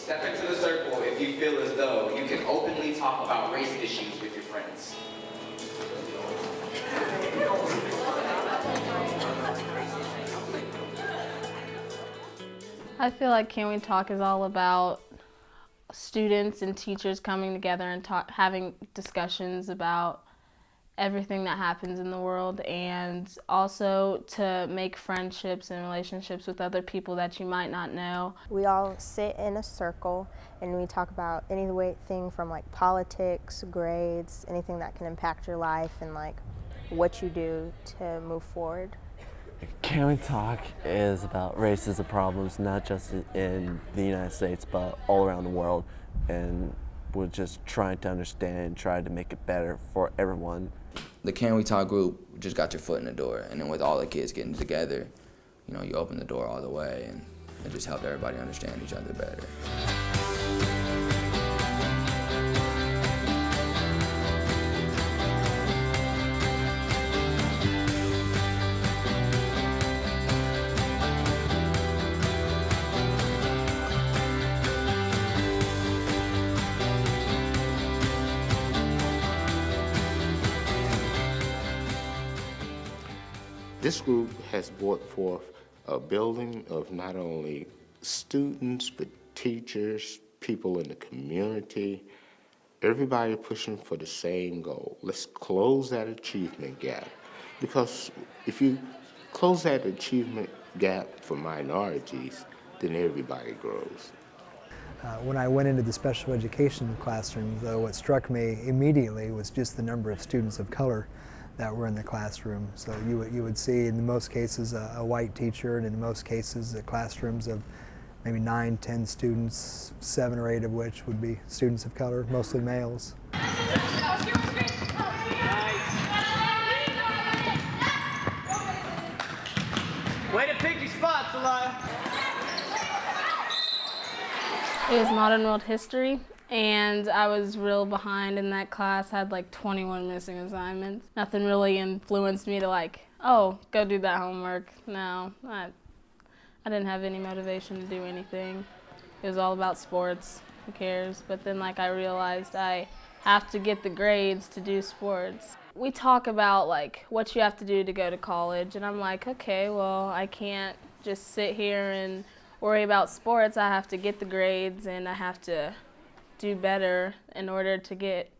Step into the circle if you feel as though you can openly talk about race issues with your friends. I feel like Can We Talk is all about students and teachers coming together and having discussions about everything that happens in the world, and also to make friendships and relationships with other people that you might not know. We all sit in a circle and we talk about anything from like politics, grades, anything that can impact your life and like what you do to move forward. Can We Talk is about racism problems, not just in the United States, but all around the world. And we're just trying to understand, trying to make it better for everyone. The Can We Talk group just got your foot in the door, and then with all the kids getting together, you know, you open the door all the way, and it just helped everybody understand each other better. This group has brought forth a building of not only students, but teachers, people in the community, everybody pushing for the same goal. Let's close that achievement gap. Because if you close that achievement gap for minorities, then everybody grows. When I went into the special education classroom, though, what struck me immediately was just the number of students of color that were in the classroom. So you would see in most cases a white teacher, and in most cases the classrooms of maybe 9, 10 students, 7 or 8 of which would be students of color, mostly males. Way to pick your spots, Elia. It was Modern World History, and I was real behind in that class. I had like 21 missing assignments. Nothing really influenced me to like, oh, go do that homework. No, I didn't have any motivation to do anything. It was all about sports, who cares? But then like I realized I have to get the grades to do sports. We talk about like what you have to do to go to college, and I'm like, okay, well, I can't just sit here and worry about sports. I have to get the grades, and I have to do better in order to get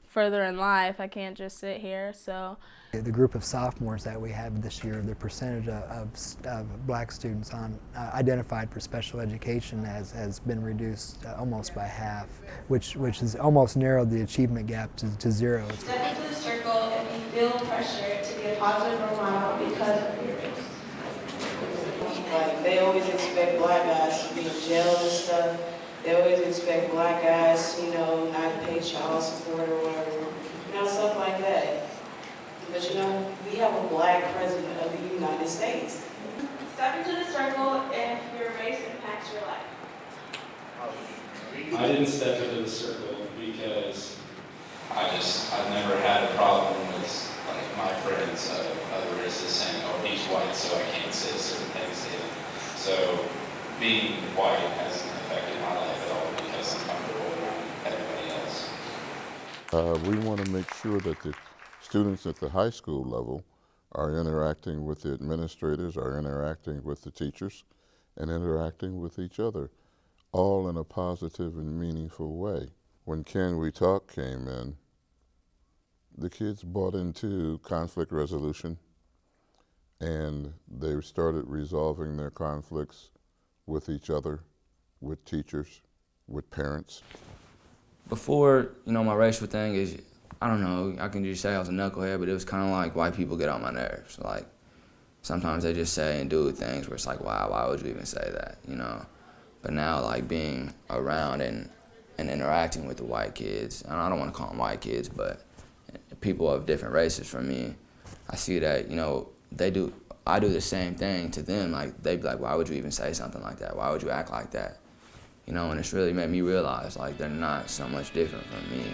further in life. I can't just sit here, so. The group of sophomores that we have this year, the percentage of black students identified for special education has been reduced almost by half, which has almost narrowed the achievement gap to 0. Step into the circle and you feel pressure to be a positive role model because of your race. Like, they always expect black guys to be in jail and stuff. They always expect black guys, you know, not to pay child support or whatever. You know, stuff like that. But you know, we have a black president of the United States. Step into the circle if your race impacts your life. I didn't step into the circle because I've never had a problem with like my friends of other races saying, oh, he's white, so I can't say certain things to him. So being white hasn't affected my life at all because I'm comfortable around everybody else. We want to make sure that the students at the high school level are interacting with the administrators, are interacting with the teachers, and interacting with each other, all in a positive and meaningful way. When Can We Talk came in, the kids bought into conflict resolution, and they started resolving their conflicts with each other, with teachers, with parents. Before, you know, my racial thing is, I don't know, I can just say I was a knucklehead, but it was kind of like white people get on my nerves. Like, sometimes they just say and do things where it's like, wow, why would you even say that, you know? But now, like, being around and interacting with the white kids, and I don't want to call them white kids, but people of different races from me, I see that, you know, I do the same thing to them. Like, they'd be like, why would you even say something like that? Why would you act like that? You know, and it's really made me realize, like, they're not so much different from me.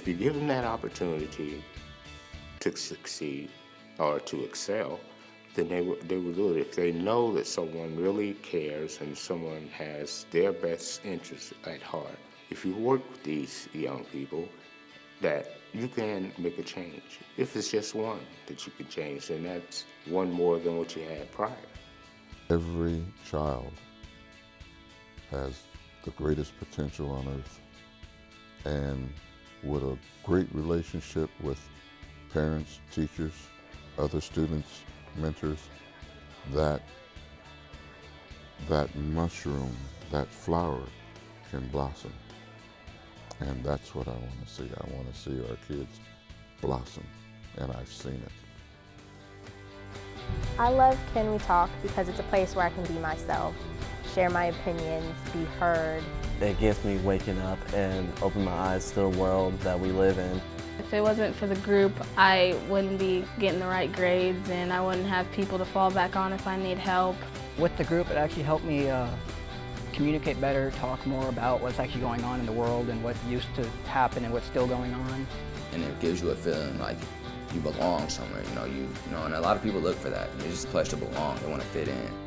if you give them that opportunity to succeed or to excel, then they will do it. If they know that someone really cares and someone has their best interests at heart, if you work with these young people, that you can make a change. If it's just one that you can change, then that's one more than what you had prior. Every child has the greatest potential on earth, and with a great relationship with parents, teachers, other students, mentors, that mushroom, that flower can blossom. And that's what I want to see. I want to see our kids blossom, and I've seen it. I love Can We Talk because it's a place where I can be myself, share my opinions, be heard. It gets me waking up and open my eyes to the world that we live in. If it wasn't for the group, I wouldn't be getting the right grades and I wouldn't have people to fall back on if I need help. With the group, it actually helped me communicate better, talk more about what's actually going on in the world and what used to happen and what's still going on. And it gives you a feeling like you belong somewhere, you know, and a lot of people look for that. It's just a place to belong, they want to fit in.